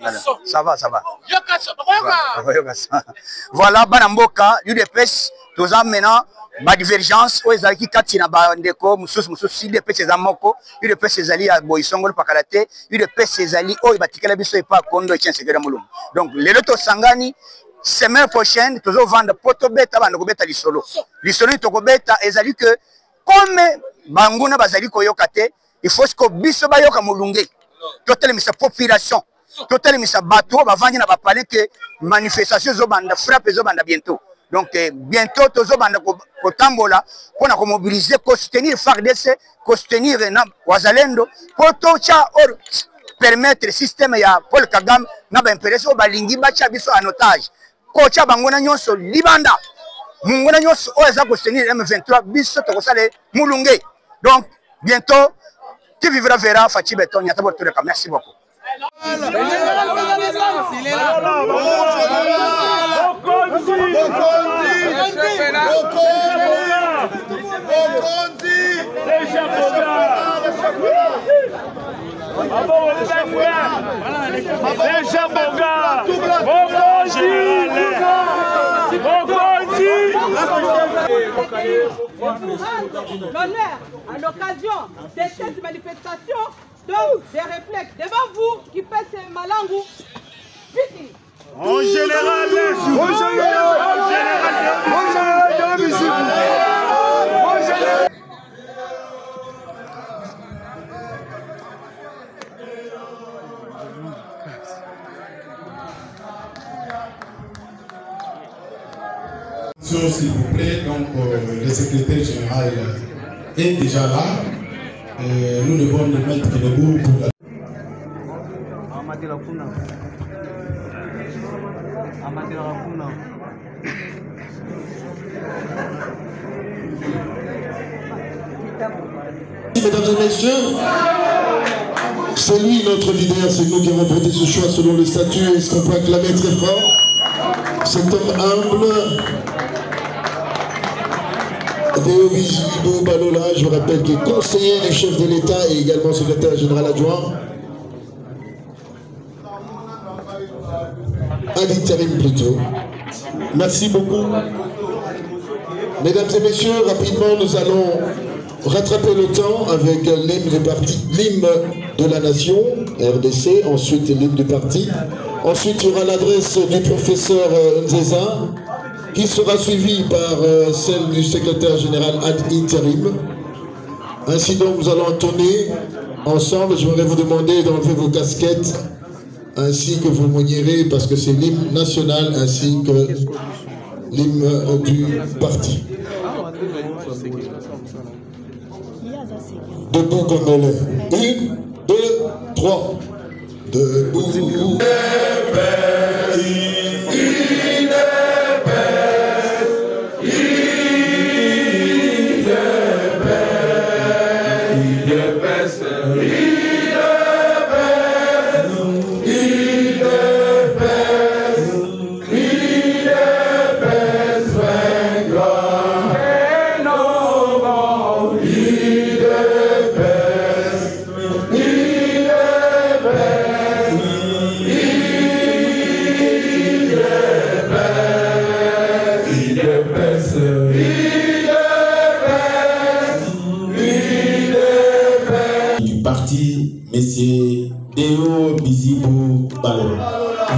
Voilà. Ça va, ça va. Voilà, Banamboka, UDPS, tous en maintenant, ma divergence, aux Zaki Katina Bandeko, Moussous, UDPS, c'est Zamoko, UDPS, c'est Ali à Boisongol Pakalate, UDPS, c'est Ali, oh, Batikala Bisso et pas Kondo et Tchense Moulum. Donc, les lotos Sangani, semaine prochaine, toujours vendre Potobeta, Bandobeta, Lissolo. Lissolo, Tokobeta, et Zali que, comme Banguna Bazali Koyokate, il faut que Bisso Bayoka Moulungue, total mais sa population. Total misa bateau va vendre na parler que manifestation zobanda frappe zobanda bientôt. Donc bientôt tozobanda ko tambola pona ko mobiliser ko soutenir FARDC, ko soutenir na wazalendo pour tocha or permettre le système ya Paul Kagame na ba impression balingi bacha biso en otage. Ko cha bangona nyonso libanda. Mungona nyonso oza ko soutenir M23 biso to ko sale mulunge. Donc bientôt qui vivra verra Fachi Beton ya tabo toleka. Merci beaucoup. L'honneur à l'occasion de cette manifestation, donc des réflexes devant vous qui pèsent ces malangous. En général, s'il vous plaît, donc le secrétaire général est déjà là. Nous devons le mettre debout pour la... Mesdames et messieurs, c'est lui notre leader, c'est nous qui avons porté ce choix selon le statut et ce qu'on peut acclamer très fort. Cet homme humble, Théo Bizibo Balola, je vous rappelle, qui est conseiller du chef de l'État et également secrétaire général adjoint. À l'intérim plutôt. Merci beaucoup. Mesdames et messieurs, rapidement, nous allons rattraper le temps avec l'hymne du parti, l'hymne de la nation, RDC, ensuite l'hymne du parti. Ensuite, il y aura l'adresse du professeur Nzeza, qui sera suivie par celle du secrétaire général ad interim. Ainsi donc, nous allons entonner ensemble. Je voudrais vous demander d'enlever vos casquettes, ainsi que vos monnières, parce que c'est l'hymne national, ainsi que l'hymne du parti. Debout comme elle est. 1, 2, 3. Debout. Du parti, messieurs Théo Bizibo Balola.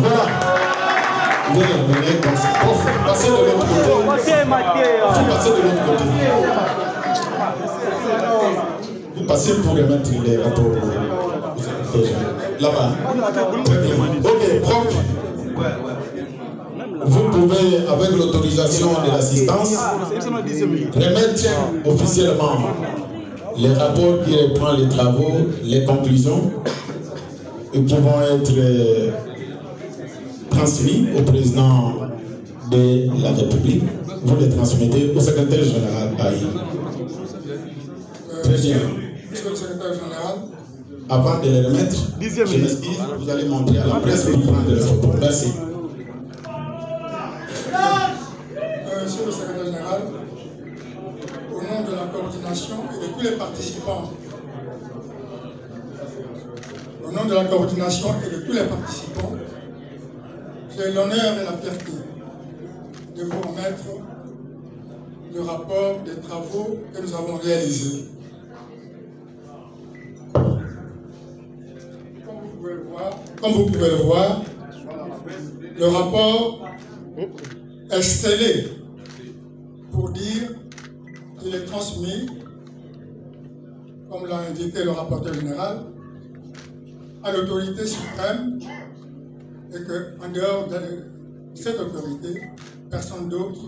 Voilà. Vous allez revenir dans ce coffre. Passez de l'autre côté. Vous passez de l'autre côté. Vous passez pour remettre les rapports. Là-bas. Très bien. Ok, propre. Vous pouvez, avec l'autorisation de l'assistance, remettre officiellement les rapports qui reprennent les travaux, les conclusions, et pouvant être transmis au président de la République. Vous les transmettez au secrétaire général Bailly. Très bien. Monsieur le secrétaire général. Avant de les remettre, je m'excuse, vous allez montrer à la presse pour prendre les photos. Merci. Monsieur le secrétaire général, au nom de la coordination et de tous les participants, au nom de de la coordination et de tous les participants, j'ai l'honneur et la fierté de vous remettre le rapport des travaux que nous avons réalisés. Comme vous pouvez le voir, le rapport est scellé pour dire qu'il est transmis, comme l'a indiqué le rapporteur général, à l'autorité suprême et qu'en dehors de cette autorité, personne d'autre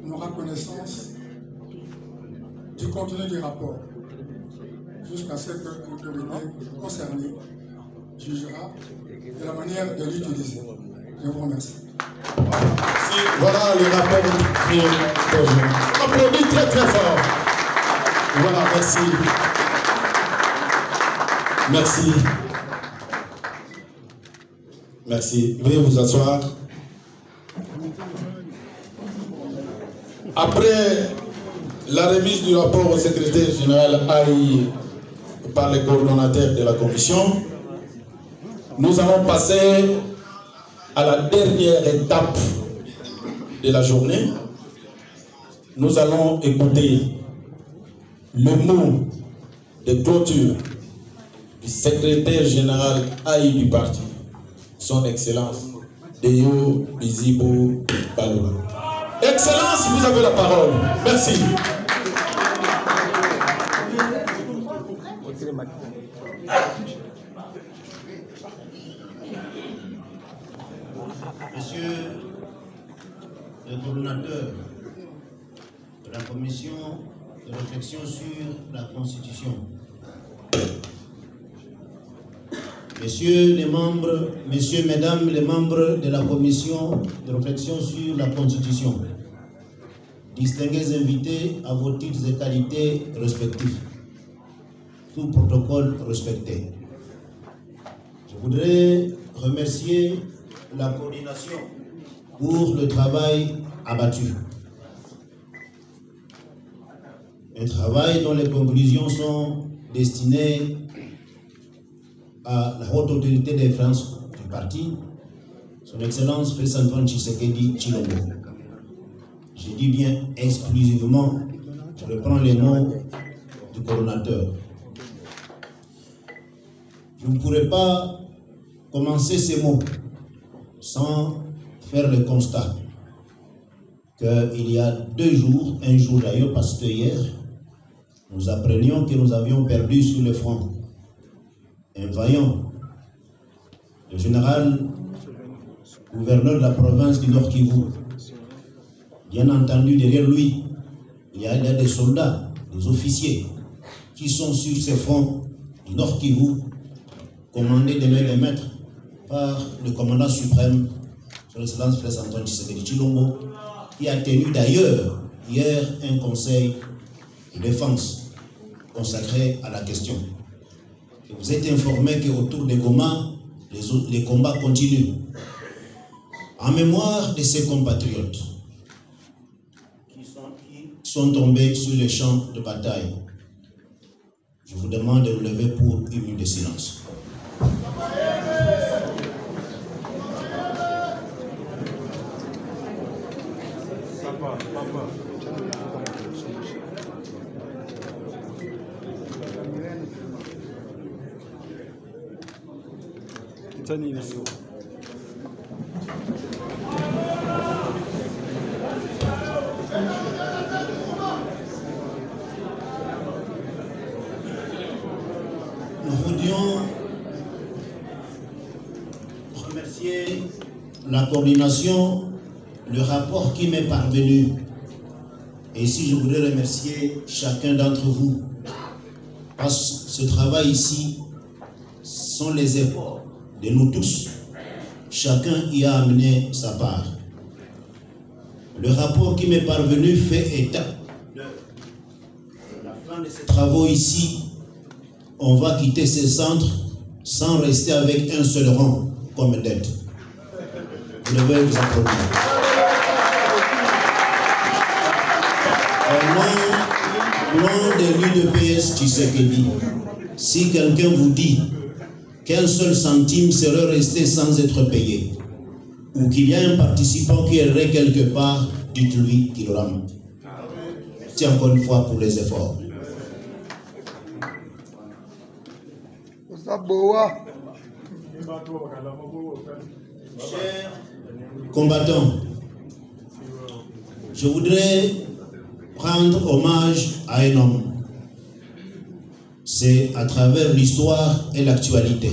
n'aura connaissance du contenu du rapport jusqu'à ce que l'autorité concernée jugera de la manière de l'utiliser. Je vous remercie. Voilà le rapport de applaudis très très fort. Voilà, merci. Merci. Merci. Veuillez vous asseoir. Après la remise du rapport au secrétaire général AI par les coordonnateurs de la commission, nous allons passer à la dernière étape de la journée. Nous allons écouter le mot de clôture du secrétaire général AI du parti, son Excellence Deo Bizibo Balola. Excellence, vous avez la parole. Merci. Monsieur le coordonnateur de la commission de réflexion sur la Constitution, Messieurs les membres, Messieurs, Mesdames les membres de la commission de réflexion sur la Constitution, distingués invités à vos titres et qualités respectifs, tout protocole respecté. Je voudrais remercier la coordination pour le travail abattu. Un travail dont les conclusions sont destinées à la haute autorité des finances du parti, son Excellence Félix Antoine Tshisekedi Tshilombo. Je dis bien exclusivement, je reprends les mots du coordonnateur. Je ne pourrais pas commencer ces mots sans faire le constat qu'il y a 2 jours, un jour d'ailleurs, parce que hier, nous apprenions que nous avions perdu sur le front un vaillant, le général gouverneur de la province du Nord Kivu. Bien entendu, derrière lui, il y a des soldats, des officiers qui sont sur ces fronts du Nord Kivu, commandés de main de maître par le commandant suprême, son Excellence Félix Antoine Tshisekedi Tshilombo, qui a tenu d'ailleurs hier un conseil de défense consacré à la question. Et vous êtes informé qu'autour de Goma, les combats continuent. En mémoire de ces compatriotes qui sont tombés sur les champs de bataille, je vous demande de vous lever pour 1 minute de silence. Nous voulions remercier la coordination, le rapport qui m'est parvenu. Et ici, je voudrais remercier chacun d'entre vous. Parce que ce travail ici sont les efforts de nous tous. Chacun y a amené sa part. Le rapport qui m'est parvenu fait état de la fin de ces travaux ici. On va quitter ces centres sans rester avec un seul rang comme dette. Vous devez vous applaudir. Au nom de l'UDPS Tshisekedi, si quelqu'un vous dit qu'un seul centime serait resté sans être payé, ou qu'il y a un participant qui errait quelque part, dites-lui qu'il rende. Merci encore une fois pour les efforts. Chers combattants, je voudrais rendre hommage à un homme. C'est à travers l'histoire et l'actualité.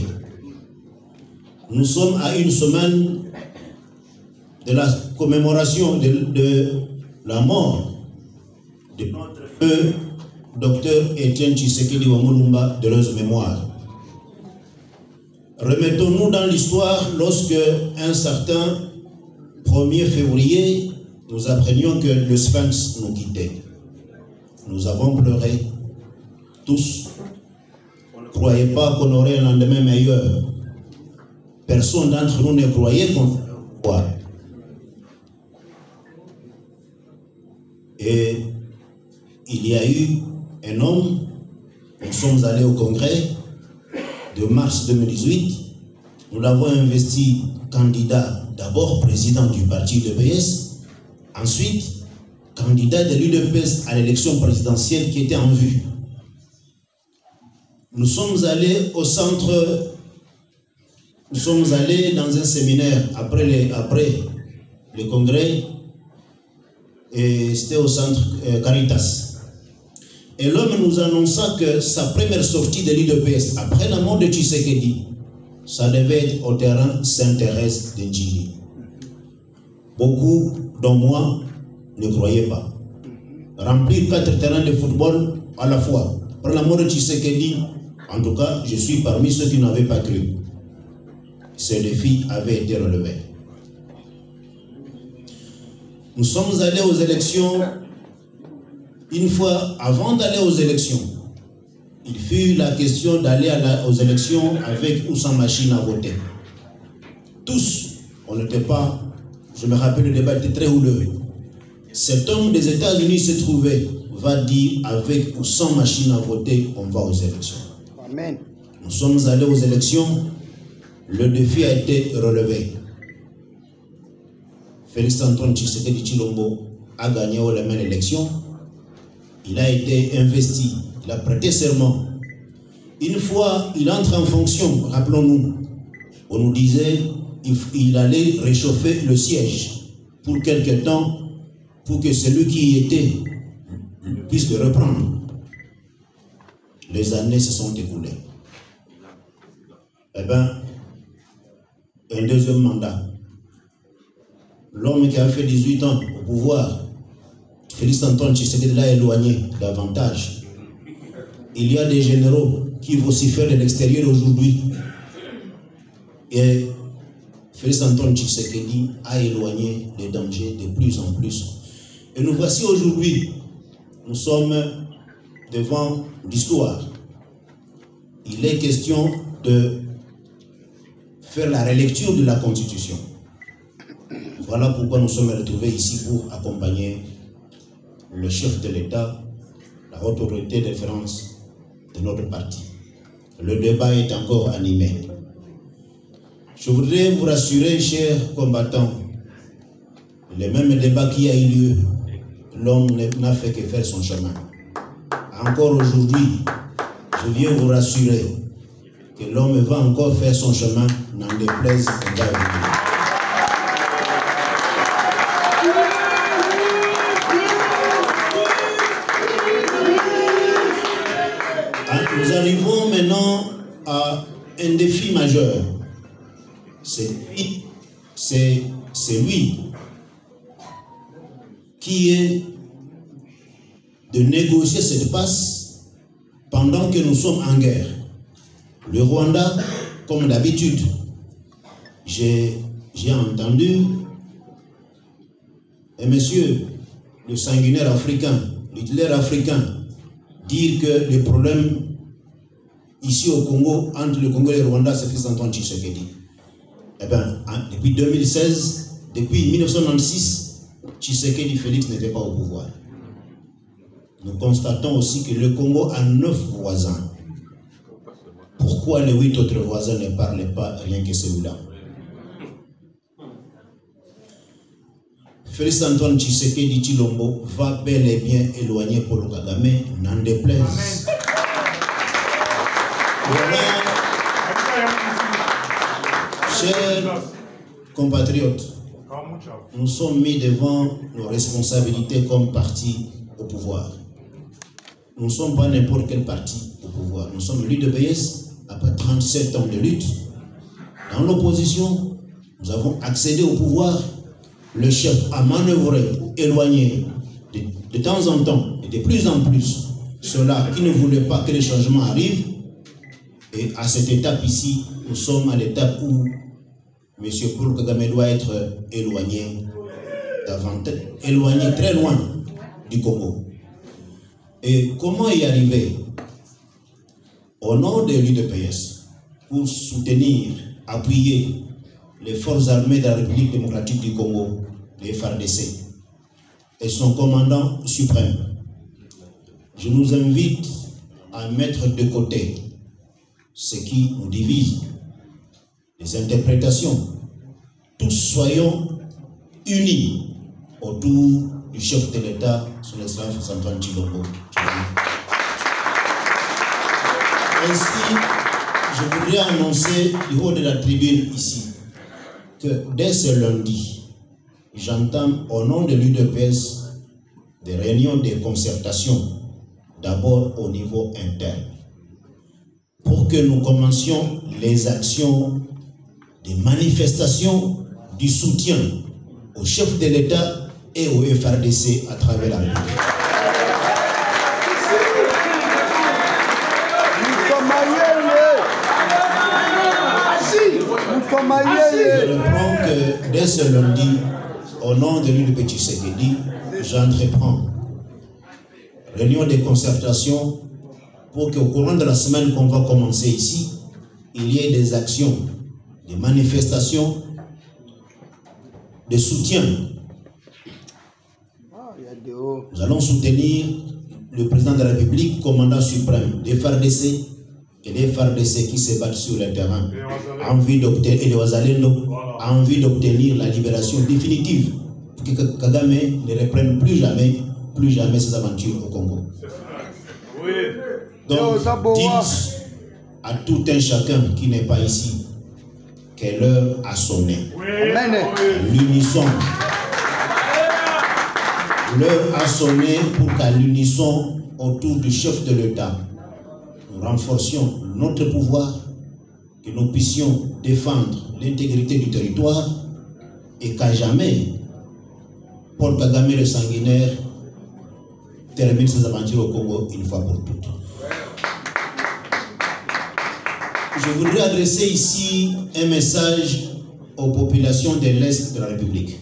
Nous sommes à une semaine de la commémoration de la mort de notre docteur Étienne Tshisekedi Wamulumba, de heureuse mémoire. Remettons-nous dans l'histoire lorsque un certain 1er février, nous apprenions que le Sphinx nous quittait. Nous avons pleuré, tous. On ne croyait pas qu'on aurait un lendemain meilleur. Personne d'entre nous ne croyait qu'on ferait quoi. Et il y a eu un homme, nous sommes allés au congrès de mars 2018, nous l'avons investi candidat, d'abord président du parti UDPS, ensuite candidat de l'UDPS à l'élection présidentielle qui était en vue. Nous sommes allés au centre, nous sommes allés dans un séminaire après le congrès, et c'était au centre Caritas. Et l'homme nous annonça que sa première sortie de l'UDPS, après la mort de Tshisekedi, ça devait être au terrain Sainte-Thérèse de Djili. Beaucoup, dont moi, ne croyaient pas. Remplir 4 terrains de football à la fois. Après la mort de Tshisekedi, en tout cas, je suis parmi ceux qui n'avaient pas cru. Ce défi avait été relevé. Nous sommes allés aux élections. Une fois avant d'aller aux élections, il fut la question d'aller aux élections avec ou sans machine à voter. Tous, on n'était pas, je me rappelle, le débat était très houleux. Cet homme des États-Unis se trouvait, va dire avec ou sans machine à voter, on va aux élections. Amen. Nous sommes allés aux élections, le défi a été relevé. Félix Antoine Tshisekedi Tshilombo a gagné la même élection. Il a été investi, il a prêté serment. Une fois il entre en fonction, rappelons-nous, on nous disait qu'il allait réchauffer le siège pour quelque temps, pour que celui qui y était puisse le reprendre. Les années se sont écoulées. Eh bien, un deuxième mandat. L'homme qui a fait 18 ans au pouvoir, Félix Antoine Tshisekedi l'a éloigné davantage. Il y a des généraux qui vocifèrent de l'extérieur aujourd'hui. Et Félix Antoine Tshisekedi a éloigné les dangers de plus en plus. Et nous voici aujourd'hui, nous sommes devant l'histoire. Il est question de faire la relecture de la Constitution. Voilà pourquoi nous sommes retrouvés ici pour accompagner le chef de l'État, la haute autorité de référence de notre parti. Le débat est encore animé. Je voudrais vous rassurer, chers combattants, le même débat qui a eu lieu, l'homme n'a fait que faire son chemin. Encore aujourd'hui, je viens vous rassurer que l'homme va encore faire son chemin, n'en déplaise au gars. Nous arrivons maintenant à un défi majeur. C'est lui qui est de négocier cette passe pendant que nous sommes en guerre. Le Rwanda, comme d'habitude, j'ai entendu un monsieur, le sanguinaire africain, l'Hitler africain, dire que le problème ici au Congo, entre le Congo et le Rwanda, c'est Félix Antoine Tshisekedi. Eh bien, depuis 2016, depuis 1996, Tshisekedi Félix n'était pas au pouvoir. Nous constatons aussi que le Congo a 9 voisins. Pourquoi? pourquoi les 8 autres voisins ne parlaient pas rien que celui-là? Félix Antoine Tshisekedi Tshilombo va bel et bien éloigner Paul Kagame, n'en déplaise. Voilà, chers compatriotes, nous sommes mis devant nos responsabilités comme parti au pouvoir. Nous ne sommes pas n'importe quel parti au pouvoir. Nous sommes l'UDPS, après 37 ans de lutte. Dans l'opposition, nous avons accédé au pouvoir. Le chef a manœuvré pour éloigner de temps en temps et de plus en plus ceux-là qui ne voulaient pas que les changements arrivent. Et à cette étape ici, nous sommes à l'étape où M. Paul Kagame doit être éloigné, éloigné très loin du Congo. Et comment y arriver? Au nom de l'UDPS, pour soutenir, appuyer les forces armées de la République démocratique du Congo, les FARDC, et son commandant suprême, je nous invite à mettre de côté ce qui nous divise, les interprétations. Tous soyons unis autour du chef de l'État, son Excellence Antoine Tshilombo. Ainsi, je voudrais annoncer du haut de la tribune ici que dès ce lundi, j'entame au nom de l'UDPS des réunions de concertation, d'abord au niveau interne, pour que nous commencions les actions des manifestations du soutien au chef de l'État et au FARDC à travers la République. Je reprends que dès ce lundi, au nom de l'UDPS Tshisekedi, j'entreprends réunion de concertation pour qu'au courant de la semaine qu'on va commencer ici, il y ait des actions, des manifestations de soutien. Nous allons soutenir le président de la République, commandant suprême des FARDC et les FARDC qui se battent sur le terrain et les Wazalendo a envie d'obtenir la libération définitive pour que Kagame ne reprenne plus jamais ses aventures au Congo. Donc, dites à tout un chacun qui n'est pas ici que l'heure a sonné. L'unisson. L'heure a sonné pour qu'à l'unisson, autour du chef de l'État, nous renforcions notre pouvoir, que nous puissions défendre l'intégrité du territoire et qu'à jamais Paul Kagame le sanguinaire termine ses aventures au Congo une fois pour toutes. Je voudrais adresser ici un message aux populations de l'Est de la République.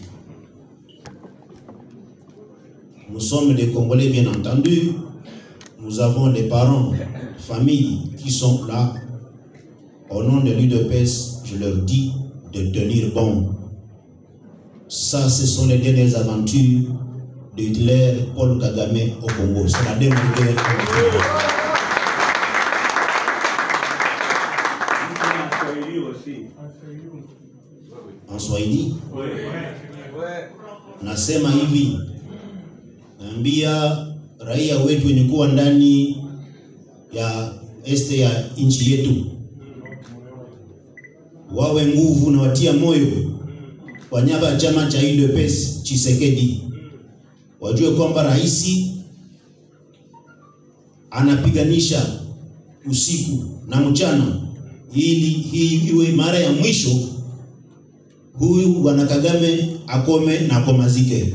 Nous sommes des Congolais bien entendu, nous avons des parents, familles qui sont là. Au nom de l'UDPS, je leur dis de tenir bon. Ça, ce sont les dernières aventures de Hitler, Paul Kagame au Congo. C'est la dernière guerre. En Swahili? Nasema hivi, naambia raia wetu wenye kuwa ndani ya este ya nchi yetu wawe nguvu na watia moyo kwa niaba ya chama cha UDPS Tshisekedi. Wajue kwamba rais anapiganisha usiku na mchana ili hii iwe mara ya mwisho huyu bwana Kagame akome na akomazike.